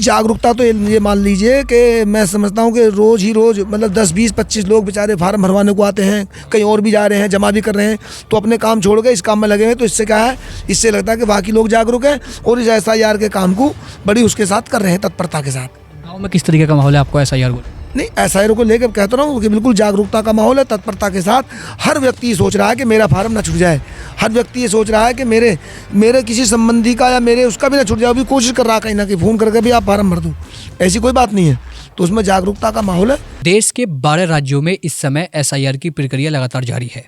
जागरूकता तो ये मान लीजिए कि मैं समझता हूँ कि रोज़ ही रोज़ मतलब 10, 20, 25 लोग बेचारे फार्म भरवाने को आते हैं, कहीं और भी जा रहे हैं, जमा भी कर रहे हैं, तो अपने काम छोड़ के इस काम में लगे हैं। तो इससे क्या है, इससे लगता है कि बाकी लोग जागरूक हैं और इस SIR के काम को बड़ी उसके साथ कर रहे हैं, तत्परता के साथ। गाँव में किस तरीके का माहौल है आपको SIR को? नहीं, SIR को लेकर कहता रहा हूँ कि बिल्कुल जागरूकता का माहौल है, तत्परता के साथ। हर व्यक्ति ये सोच रहा है कि मेरा फार्म ना छूट जाए, हर व्यक्ति ये सोच रहा है कि मेरे किसी संबंधी का या मेरे उसका भी ना छूट जाए, भी कोशिश कर रहा है कहीं ना कहीं फ़ोन करके भी आप फार्म भर दूँ, ऐसी कोई बात नहीं है। तो उसमें जागरूकता का माहौल है। देश के 12 राज्यों में इस समय SIR की प्रक्रिया लगातार जारी है।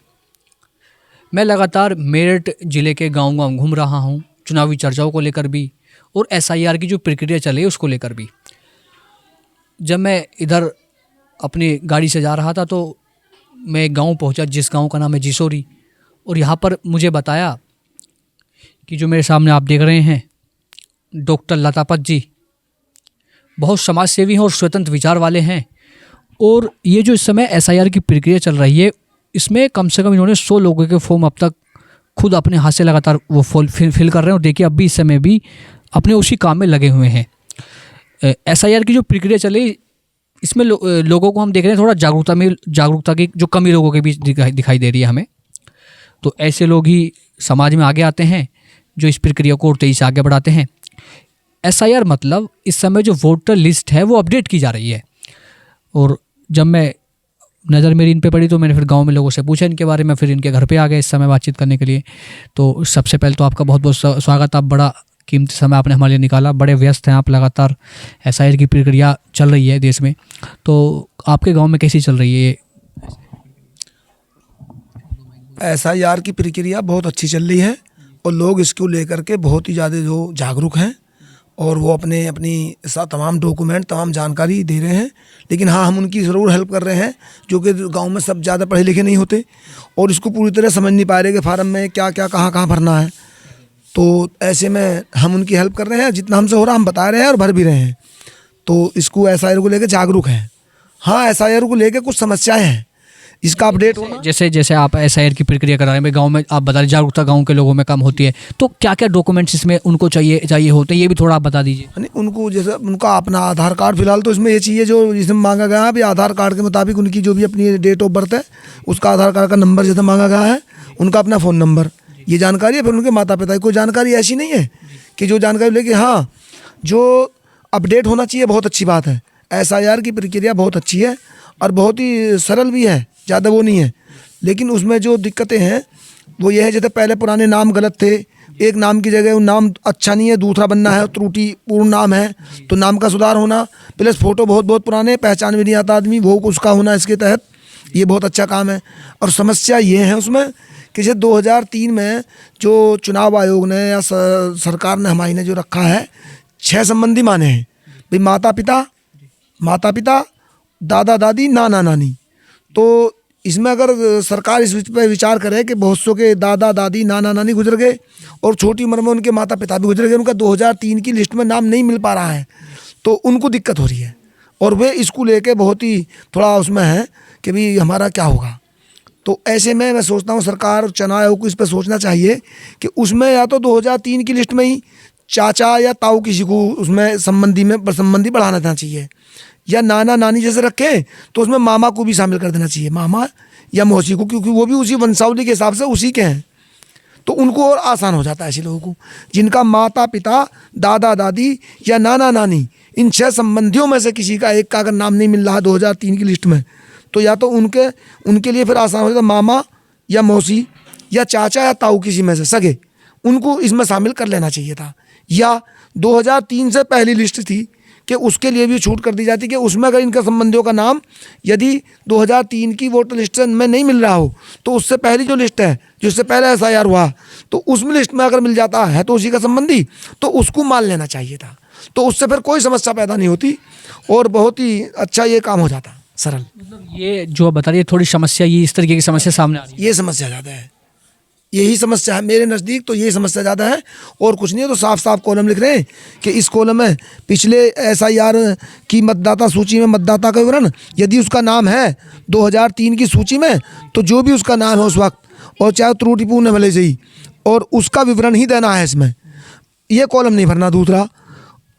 मैं लगातार मेरठ जिले के गाँव घूम रहा हूँ, चुनावी चर्चाओं को लेकर भी और SIR की जो प्रक्रिया चल रही है उसको लेकर भी। जब मैं इधर अपनी गाड़ी से जा रहा था तो मैं एक गाँव पहुँचा जिस गाँव का नाम है जिसोरी, और यहाँ पर मुझे बताया कि जो मेरे सामने आप देख रहे हैं डॉक्टर लतापत जी बहुत समाज सेवी हैं और स्वतंत्र विचार वाले हैं। और ये जो इस समय SIR की प्रक्रिया चल रही है इसमें कम से कम इन्होंने 100 लोगों के फॉर्म अब तक खुद अपने हाथ से लगातार वो फिल कर रहे हैं। और देखिए अभी इस समय भी अपने उसी काम में लगे हुए हैं। SIR की जो प्रक्रिया चली इसमें लोगों को हम देख रहे हैं थोड़ा जागरूकता की जो कमी लोगों के बीच दिखाई दे रही है हमें। तो ऐसे लोग ही समाज में आगे आते हैं जो इस प्रक्रिया को और तेजी से आगे बढ़ाते हैं। SIR मतलब इस समय जो वोटर लिस्ट है वो अपडेट की जा रही है। और जब मैं नज़र मेरी इन पे पड़ी तो मैंने फिर गांव में लोगों से पूछा इनके बारे में, फिर इनके घर पे आ गए इस समय बातचीत करने के लिए। तो सबसे पहले तो आपका बहुत बहुत स्वागत, आप बड़ा कीमती समय आपने हमारे लिए निकाला, बड़े व्यस्त हैं आप, लगातार SIR की प्रक्रिया चल रही है देश में। तो आपके गांव में कैसी चल रही है ये? SIR की प्रक्रिया बहुत अच्छी चल रही है और लोग इसको लेकर के बहुत ही ज़्यादा जो जागरूक हैं और वो अपनी तमाम डॉक्यूमेंट तमाम जानकारी दे रहे हैं। लेकिन हाँ, हम उनकी ज़रूर हेल्प कर रहे हैं जो कि गांव में सब ज़्यादा पढ़े लिखे नहीं होते और इसको पूरी तरह समझ नहीं पा रहे कि फार्म में क्या क्या कहाँ भरना है। तो ऐसे में हम उनकी हेल्प कर रहे हैं, जितना हमसे हो रहा हम बता रहे हैं और भर भी रहे हैं। तो इसको SIR को लेकर जागरूक हैं। हाँ, SIR को लेकर कुछ समस्याएँ हैं, इसका अपडेट होना। जैसे आप SIR की प्रक्रिया करा रहे हैं गांव में, आप बता रहे जागरूकता गांव के लोगों में कम होती है, तो क्या क्या डॉक्यूमेंट्स इसमें उनको चाहिए होते हैं, ये भी थोड़ा आप बता दीजिए। उनको जैसे उनका अपना आधार कार्ड, फिलहाल तो इसमें ये चाहिए जो इसमें मांगा गया है, अभी आधार कार्ड के मुताबिक उनकी जो भी अपनी डेट ऑफ बर्थ है उसका आधार कार्ड का नंबर जैसे मांगा गया है, उनका अपना फ़ोन नंबर, ये जानकारी है। फिर उनके माता पिता की कोई जानकारी ऐसी नहीं है कि जो जानकारी लेके, हाँ जो अपडेट होना चाहिए, बहुत अच्छी बात है। SIR की प्रक्रिया बहुत अच्छी है और बहुत ही सरल भी है, ज़्यादा वो नहीं है। लेकिन उसमें जो दिक्कतें हैं वो ये है, जैसे पहले पुराने नाम गलत थे, एक नाम की जगह वो नाम अच्छा नहीं है, दूसरा बनना है, त्रुटिपूर्ण नाम है, तो नाम का सुधार होना, प्लस फ़ोटो बहुत पुराने, पहचान भी नहीं आता आदमी, वो उसका होना इसके तहत ये बहुत अच्छा काम है। और समस्या ये है उसमें कि जैसे 2003 में जो चुनाव आयोग ने या सरकार ने हमारी ने जो रखा है 6 संबंधी माने हैं भाई, माता पिता, दादा दादी, नाना नानी। तो इसमें अगर सरकार इस पर विचार करे कि बहुत सौ के दादा दादी नाना नानी गुजर गए और छोटी उम्र में उनके माता पिता भी गुजर गए, उनका 2003 की लिस्ट में नाम नहीं मिल पा रहा है, तो उनको दिक्कत हो रही है और वे इसको लेके बहुत ही थोड़ा उसमें है कि भाई हमारा क्या होगा। तो ऐसे में मैं सोचता हूँ सरकार और चुनाव आयोग को इस पर सोचना चाहिए कि उसमें या तो 2003 की लिस्ट में ही चाचा या ताऊ किसी को उसमें संबंधी बढ़ाना देना चाहिए, या नाना नानी जैसे रखें तो उसमें मामा को भी शामिल कर देना चाहिए, मामा या मौसी को, क्योंकि वो भी उसी वंशावली के हिसाब से उसी के हैं। तो उनको और आसान हो जाता है ऐसे लोगों को जिनका माता पिता, दादा दादी या नाना नानी, इन 6 संबंधियों में से किसी का एक का अगर नाम नहीं मिल रहा 2003 की लिस्ट में, तो या तो उनके लिए फिर आसान हो जाता, मामा या मौसी या चाचा या ताऊ किसी में से सगे, उनको इसमें शामिल कर लेना चाहिए था। या 2003 से पहली लिस्ट थी कि उसके लिए भी छूट कर दी जाती कि उसमें अगर इनका संबंधियों का नाम यदि 2003 की वोटर लिस्ट में नहीं मिल रहा हो तो उससे पहली जो लिस्ट है जिससे पहले SIR हुआ, तो उसमें लिस्ट में अगर मिल जाता है तो उसी का संबंधी, तो उसको मान लेना चाहिए था। तो उससे फिर कोई समस्या पैदा नहीं होती और बहुत ही अच्छा ये काम हो जाता, सरल। मतलब ये जो बता रही है थोड़ी समस्या, ये इस तरीके की समस्या सामने आ रही है, ये समस्या ज़्यादा है, यही समस्या है मेरे नज़दीक, तो यही समस्या ज़्यादा है और कुछ नहीं है। तो साफ साफ कॉलम लिख रहे हैं कि इस कॉलम में पिछले SIR की मतदाता सूची में मतदाता का विवरण, यदि उसका नाम है 2003 की सूची में, तो जो भी उसका नाम है उस वक्त, और चाहे त्रुटिपूर्ण भले से ही, और उसका विवरण ही देना है इसमें, ये कॉलम नहीं भरना। दूसरा,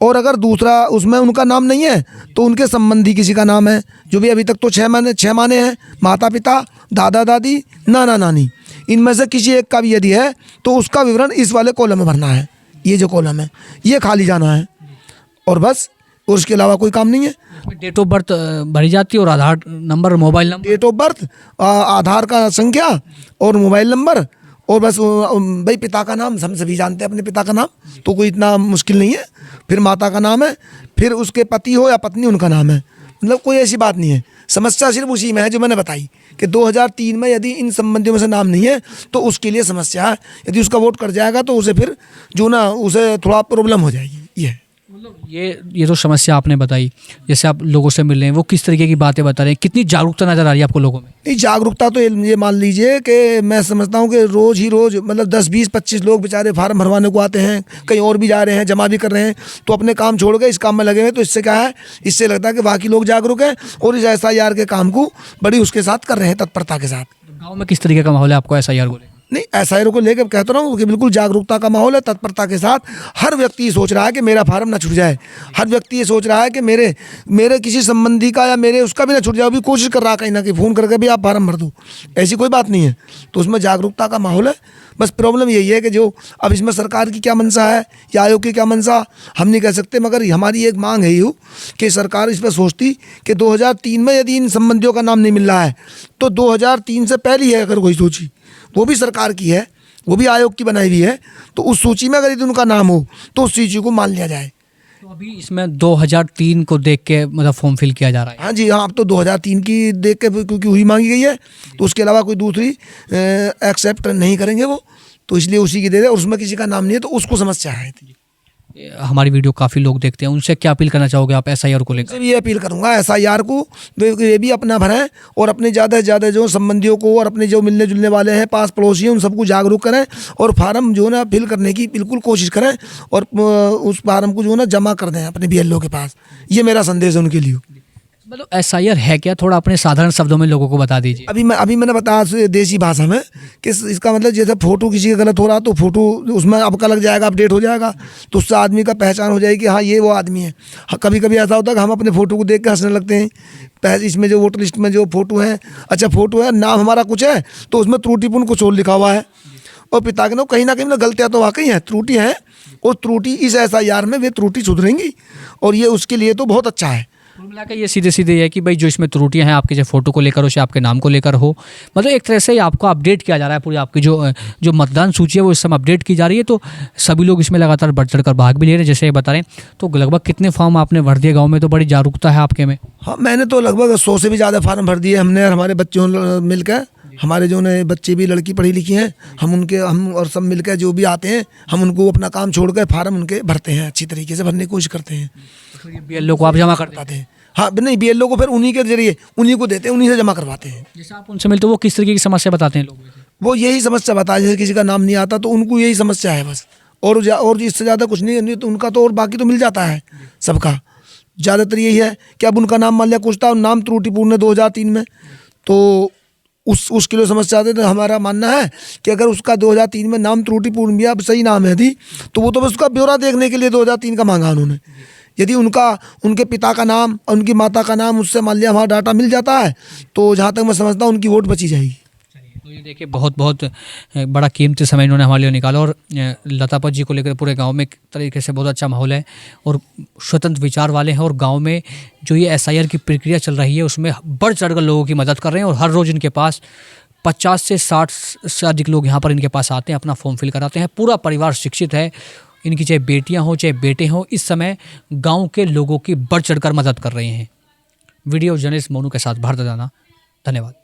और अगर दूसरा उसमें उनका नाम नहीं है तो उनके संबंधी किसी का नाम है, जो भी अभी तक तो 6 माने हैं, माता पिता, दादा दादी, नाना नानी, इनमें से किसी एक का भी यदि है तो उसका विवरण इस वाले कॉलम में भरना है। ये जो कॉलम है ये खाली जाना है और बस, और उसके अलावा कोई काम नहीं है। डेट ऑफ बर्थ भरी जाती है और Aadhaar number, mobile number, date of birth, Aadhaar का संख्या और मोबाइल नंबर, और बस भाई पिता का नाम हम सभी जानते हैं अपने पिता का नाम, तो कोई इतना मुश्किल नहीं है। फिर माता का नाम है, फिर उसके पति हो या पत्नी उनका नाम है, मतलब कोई ऐसी बात नहीं है। समस्या सिर्फ उसी में है जो मैंने बताई कि 2003 में यदि इन संबंधियों में से नाम नहीं है तो उसके लिए समस्या है। यदि उसका वोट कट जाएगा तो उसे फिर जो ना उसे थोड़ा प्रॉब्लम हो जाएगी। ये है। मतलब ये तो समस्या आपने बताई। जैसे आप लोगों से मिल रहे हैं, वो किस तरीके की बातें बता रहे हैं, कितनी जागरूकता नज़र आ रही है आपको लोगों में? नहीं, जागरूकता तो ये मान लीजिए कि मैं समझता हूँ कि रोज़ ही रोज़ मतलब 10, 20, 25 लोग बेचारे फार्म भरवाने को आते हैं, कहीं और भी जा रहे हैं, जमा भी कर रहे हैं, तो अपने काम छोड़ के इस काम में लगे हुए। तो इससे क्या है, इससे लगता है कि बाकी लोग जागरूक हैं और इस SIR के काम को बड़ी उसके साथ कर रहे हैं, तत्परता के साथ। गाँव में किस तरीके का माहौल है आपको SIR को लेकर? नहीं, SIR को लेकर कहता रहा हूँ कि बिल्कुल जागरूकता का माहौल है, तत्परता के साथ। हर व्यक्ति ये सोच रहा है कि मेरा फार्म ना छूट जाए, हर व्यक्ति ये सोच रहा है कि मेरे किसी संबंधी का या मेरे उसका भी ना छूट जाए। अभी कोशिश कर रहा है कहीं ना कहीं फ़ोन करके भी आप फार्म भर दो, ऐसी कोई बात नहीं है। तो उसमें जागरूकता का माहौल है। बस प्रॉब्लम यही है कि जो अब इसमें सरकार की क्या मंशा है या आयोग की क्या मंशा हम नहीं कह सकते, मगर हमारी एक मांग है यूँ कि सरकार इस पर सोचती कि 2003 में यदि इन संबंधियों का नाम नहीं मिल रहा है तो 2003 से पहले ही है अगर कोई सूची, वो भी सरकार की है, वो भी आयोग की बनाई हुई है, तो उस सूची में अगर यदि उनका नाम हो तो उस सूची को मान लिया जाए। तो अभी इसमें 2003 को देख के मतलब फॉर्म फिल किया जा रहा है? हाँ जी, हाँ, अब तो 2003 की देख के क्योंकि हुई मांगी गई है, तो उसके अलावा कोई दूसरी एक्सेप्ट नहीं करेंगे वो, तो इसलिए उसी की दे दे। और उसमें किसी का नाम नहीं है तो उसको समस्या है। हमारी वीडियो काफ़ी लोग देखते हैं, उनसे क्या अपील करना चाहोगे आप SIR को लेकर? ये अपील करूंगा SIR को ये भी अपना भरें और अपने ज़्यादा से ज़्यादा जो संबंधियों को और अपने जो मिलने जुलने वाले हैं, पास पड़ोसी हैं, उन सबको जागरूक करें और फार्म जो ना फिल करने की बिल्कुल कोशिश करें और उस फार्म को जो ना जमा कर दें अपने BLO के पास। ये मेरा संदेश है उनके लिए। मतलब SIR है क्या, थोड़ा अपने साधारण शब्दों में लोगों को बता दीजिए। अभी मैंने बताया देसी भाषा में कि इसका मतलब जैसे फ़ोटो किसी का गलत हो रहा तो फ़ोटो उसमें अब का लग जाएगा, अपडेट हो जाएगा, तो उससे आदमी का पहचान हो जाएगी, हाँ ये वो आदमी है। हाँ, कभी कभी ऐसा होता है कि हम अपने फ़ोटो को देख के हंसने लगते हैं। इसमें जो वोटर लिस्ट में जो फ़ोटो है, अच्छा फ़ोटो है, नाम हमारा कुछ है तो उसमें त्रुटिपूर्ण कुछ और लिखा हुआ है, और पिता के नाम कहीं ना कहीं ना गलतियाँ तो वाकई हैं, त्रुटि हैं, और त्रुटि इस SIR में वे त्रुटि सुधरेंगी और ये उसके लिए तो बहुत अच्छा है। मिला के ये सीधे सीधे है कि भाई जो इसमें त्रुटियां हैं आपके जो फोटो को लेकर हो, चाहे आपके नाम को लेकर हो, मतलब एक तरह से आपको अपडेट किया जा रहा है। पूरी आपकी जो मतदान सूची है वो इस समय अपडेट की जा रही है। तो सभी लोग इसमें लगातार बढ़ चढ़ कर भाग भी ले रहे हैं। जैसे बता रहे हैं, तो लगभग कितने फॉर्म आपने भर दिए गाँव में? तो बड़ी जागरूकता है आपके में। हाँ, मैंने तो लगभग 100 से भी ज़्यादा फार्म भर दिए हमने और हमारे बच्चों मिलकर। हमारे जो नए बच्चे भी लड़की पढ़ी लिखी हैं, हम और सब मिलकर जो भी आते हैं हम उनको अपना काम छोड़कर फार्म उनके भरते हैं, अच्छी तरीके से भरने की कोशिश करते हैं। तो ये BLO को आप जमा कर देते हैं? हाँ, नहीं, BLO को फिर उन्हीं के जरिए उन्हीं को देते हैं, उन्हीं से जमा करवाते हैं। जैसे आप उनसे मिलते हो, वो किस तरीके की समस्या बताते हैं लोग? वो यही समस्या बताए, जैसे किसी का नाम नहीं आता तो उनको यही समस्या है बस, और इससे ज़्यादा कुछ नहीं तो उनका तो और बाकी तो मिल जाता है सबका। ज़्यादातर यही है कि अब उनका नाम मान लिया कुछ था, नाम त्रुटिपूर्ण है 2003 में, तो उसके लिए समस्या आती है। तो हमारा मानना है कि अगर उसका 2003 में नाम त्रुटिपूर्ण भी अब सही नाम है थी तो वो तो बस उसका ब्यौरा देखने के लिए 2003 का मांगा उन्होंने। यदि उनके पिता का नाम और उनकी माता का नाम उससे मान लिया हमारा डाटा मिल जाता है तो जहाँ तक मैं समझता हूँ उनकी वोट बची जाएगी। तो ये देखिए, बहुत बहुत बड़ा कीमती समय इन्होंने हमारे लिए निकाला, और लतापत जी को लेकर पूरे गांव में एक तरीके से बहुत अच्छा माहौल है और स्वतंत्र विचार वाले हैं। और गांव में जो ये SIR की प्रक्रिया चल रही है उसमें बढ़ चढ़ कर लोगों की मदद कर रहे हैं। और हर रोज़ इनके पास 50 से 60 से अधिक लोग यहाँ पर इनके पास आते हैं, अपना फॉर्म फिल कराते हैं। पूरा परिवार शिक्षित है, इनकी चाहे बेटियाँ हों चाहे बेटे हों, इस समय गाँव के लोगों की बढ़ चढ़ कर मदद कर रहे हैं। वीडियो जर्नलिस्ट मोनू के साथ भारत दाना, धन्यवाद।